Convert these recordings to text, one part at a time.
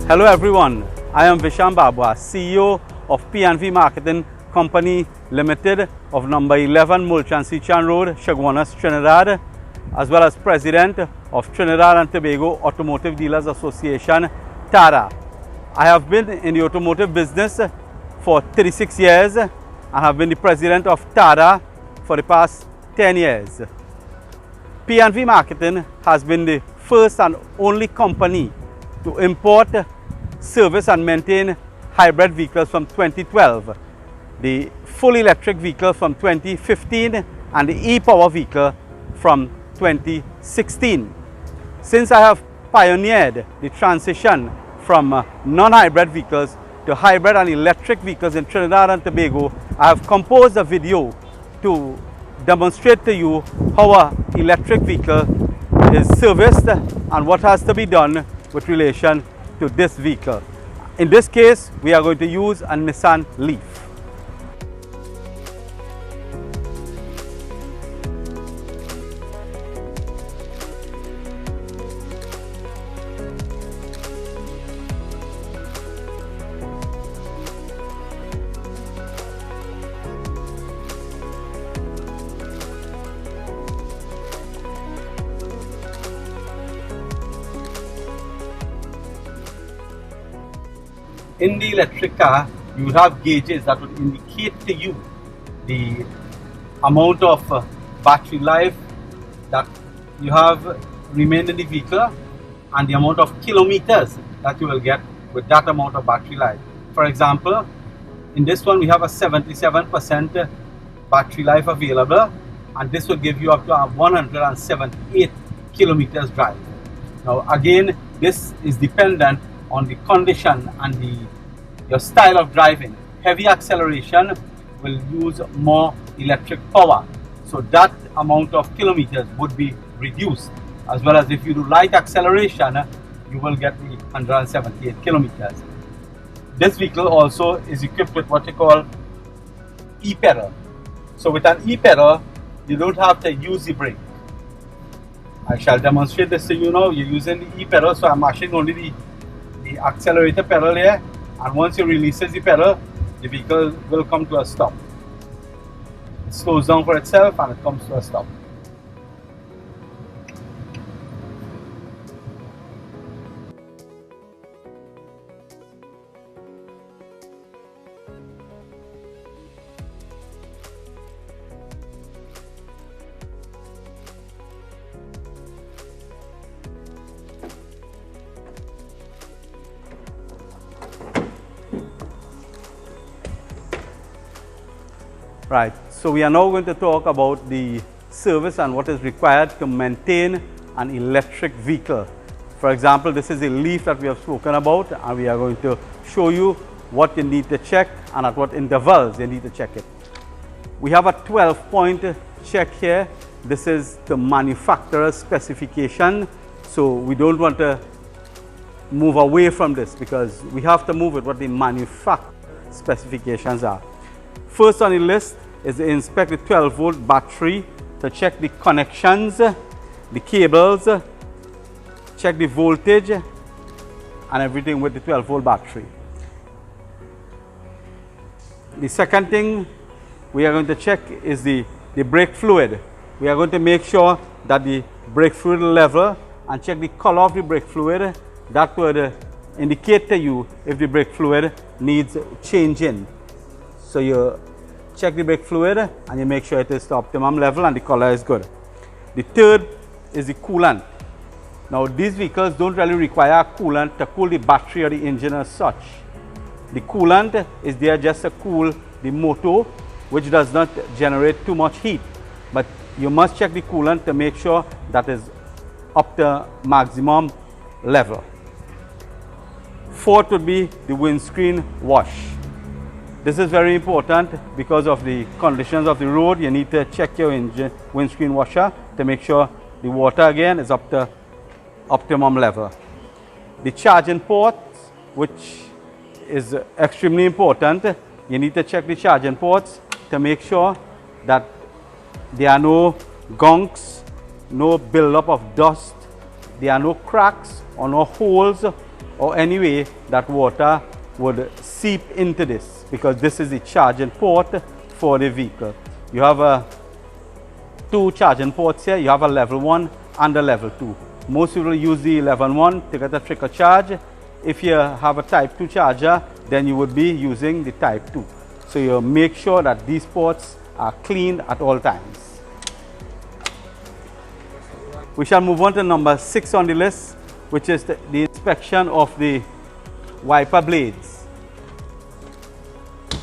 Hello everyone, I am Visham Babwa, CEO of P&V Marketing Company Limited of number 11 Mulchancy Chan Road, Chaguanas, Trinidad, as well as President of Trinidad and Tobago Automotive Dealers Association, TADA. I have been in the automotive business for 36 years and have been the President of TADA for the past 10 years. P&V Marketing has been the first and only company to import, service and maintain hybrid vehicles from 2012, the full electric vehicle from 2015 and the e-power vehicle from 2016. Since I have pioneered the transition from non-hybrid vehicles to hybrid and electric vehicles in Trinidad and Tobago, I have composed a video to demonstrate to you how an electric vehicle is serviced and what has to be done with relation to this vehicle. In this case, we are going to use a Nissan Leaf. In the electric car, you would have gauges that would indicate to you the amount of battery life that you have remained in the vehicle and the amount of kilometers that you will get with that amount of battery life. For example, in this one we have a 77% battery life available, and this will give you up to 178 kilometers drive. Now again, this is dependent on the condition and your style of driving. Heavy acceleration will use more electric power, so that amount of kilometers would be reduced, as well as if you do light acceleration, you will get the 178 kilometers. This vehicle also is equipped with what you call e-pedal. So with an e-pedal, you don't have to use the brake. I shall demonstrate this to you now. You're using the e-pedal, so I'm mashing only the accelerator pedal here, and once you release the pedal, the vehicle will come to a stop. It slows down for itself and it comes to a stop. Right, so we are now going to talk about the service and what is required to maintain an electric vehicle. For example, this is a Leaf that we have spoken about, and we are going to show you what you need to check and at what intervals you need to check it. We have a 12-point check here. This is the manufacturer's specification, so we don't want to move away from this because we have to move with what the manufacturer specifications are. First on the list is to inspect the 12-volt battery to check the connections, the cables, check the voltage and everything with the 12-volt battery. The second thing we are going to check is the brake fluid. We are going to make sure that the brake fluid level and check the color of the brake fluid. That would indicate to you if the brake fluid needs changing. So you check the brake fluid and you make sure it is the optimum level and the color is good. The third is the coolant. Now these vehicles don't really require a coolant to cool the battery or the engine as such. The coolant is there just to cool the motor, which does not generate too much heat. But you must check the coolant to make sure that is up to maximum level. Fourth would be the windscreen wash. This is very important because of the conditions of the road. You need to check your windscreen washer to make sure The water again is up to optimum level. The charging ports, which is extremely important, you need to check the charging ports to make sure that there are no gunks, no buildup of dust, there are no cracks or no holes or any way that water would seep into this, because this is the charging port for the vehicle. You have two charging ports here. You have a level 1 and a level 2. Most people use the level 1 to get a trickle charge. If you have a type 2 charger, then you would be using the type 2. So you make sure that these ports are cleaned at all times. We shall move on to number 6 on the list, which is the inspection of the wiper blades.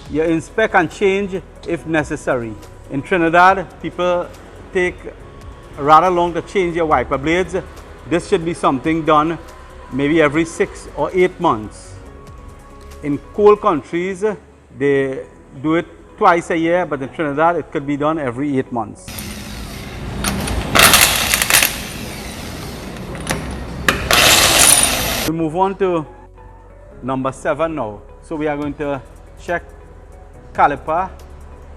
You inspect and change if necessary. In Trinidad, people take rather long to change your wiper blades. This should be something done maybe every 6 or 8 months. In cold countries, they do it twice a year, but in Trinidad, it could be done every 8 months. We move on to number 7 now. So we are going to check caliper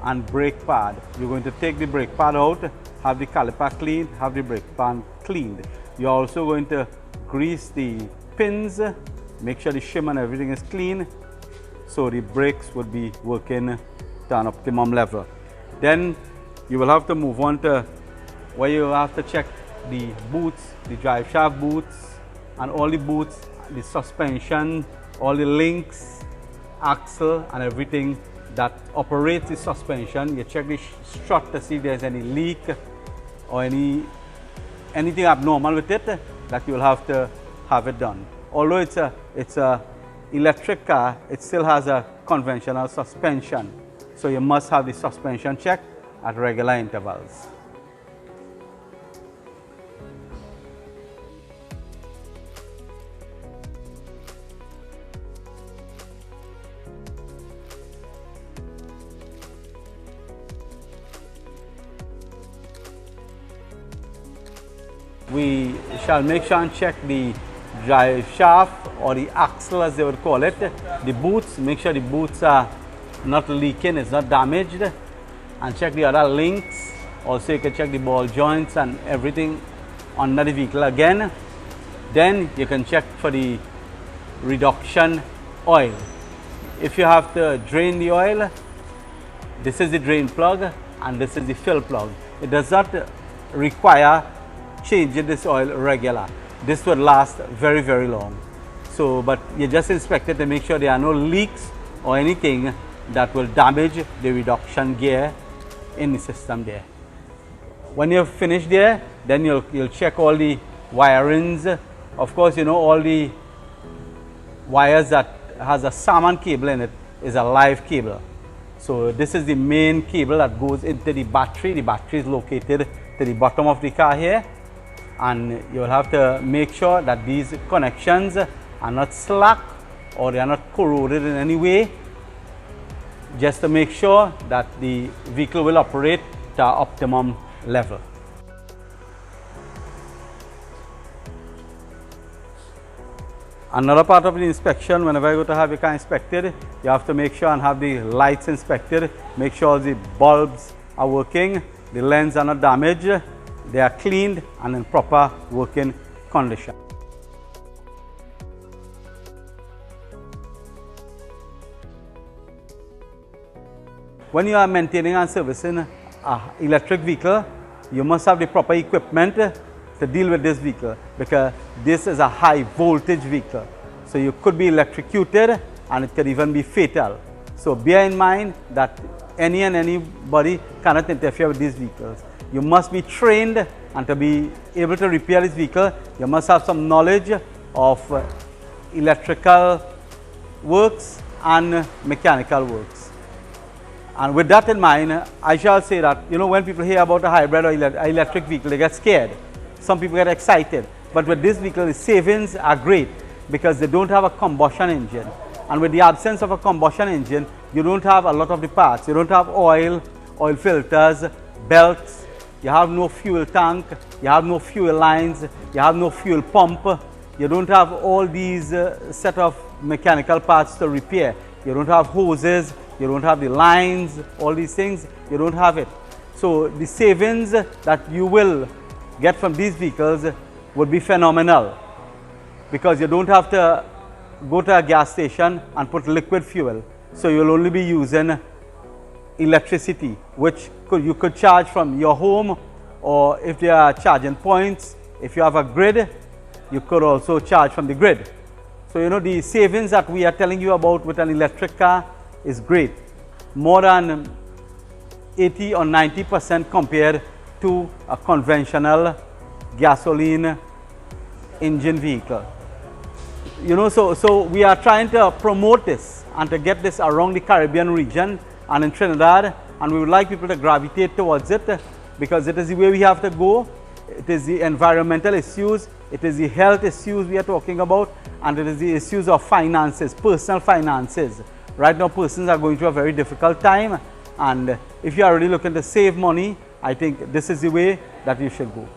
and brake pad. You're going to take the brake pad out, have the caliper cleaned, have the brake pad cleaned. You're also going to grease the pins, make sure the shim and everything is clean, so the brakes would be working to an optimum level. Then you will have to move on to where you have to check the boots, the drive shaft boots, and all the boots, the suspension, all the links, axle, and everything that operates the suspension. You check the strut to see if there's any leak or anything abnormal with it, that you'll have to have it done. Although it's a electric car, it still has a conventional suspension. So you must have the suspension checked at regular intervals. We shall make sure and check the drive shaft or the axle, as they would call it. The boots, make sure the boots are not leaking, it's not damaged, and check the other links. Also you can check the ball joints and everything under the vehicle again. Then you can check for the reduction oil. If you have to drain the oil, this is the drain plug and this is the fill plug. It does not require changing this oil regular. This would last very, very long. So, but you just inspect it to make sure there are no leaks or anything that will damage the reduction gear in the system there. When you've finished there, then you'll check all the wirings. Of course, you know, all the wires that has a salmon cable in it is a live cable. So this is the main cable that goes into the battery. The battery is located to the bottom of the car here. And you'll have to make sure that these connections are not slack or they are not corroded in any way, just to make sure that the vehicle will operate to optimum level. Another part of the inspection, whenever you go to have your car inspected, you have to make sure and have the lights inspected, make sure the bulbs are working, the lens are not damaged, they are cleaned and in proper working condition. When you are maintaining and servicing an electric vehicle, you must have the proper equipment to deal with this vehicle, because this is a high voltage vehicle. So you could be electrocuted and it could even be fatal. So bear in mind that anybody cannot interfere with these vehicles. You must be trained, and to be able to repair this vehicle, you must have some knowledge of electrical works and mechanical works. And with that in mind, I shall say that, you know, when people hear about a hybrid or electric vehicle, they get scared. Some people get excited. But with this vehicle, the savings are great because they don't have a combustion engine. And with the absence of a combustion engine, you don't have a lot of the parts. You don't have oil filters, belts. you have no fuel tank, you have no fuel lines, you have no fuel pump, you don't have all these set of mechanical parts to repair. You don't have hoses, you don't have the lines, all these things, you don't have it. So the savings that you will get from these vehicles would be phenomenal, because you don't have to go to a gas station and put liquid fuel. So you'll only be using electricity, which you could charge from your home, or if there are charging points, if you have a grid, you could also charge from the grid. So you know, the savings that we are telling you about with an electric car is great, more than 80 or 90% compared to a conventional gasoline engine vehicle. You know, so we are trying to promote this and to get this around the Caribbean region and in Trinidad, and we would like people to gravitate towards it, because it is the way we have to go. It is the environmental issues, it is the health issues we are talking about, and it is the issues of finances, personal finances. Right now, persons are going through a very difficult time, and if you are really looking to save money, I think this is the way that you should go.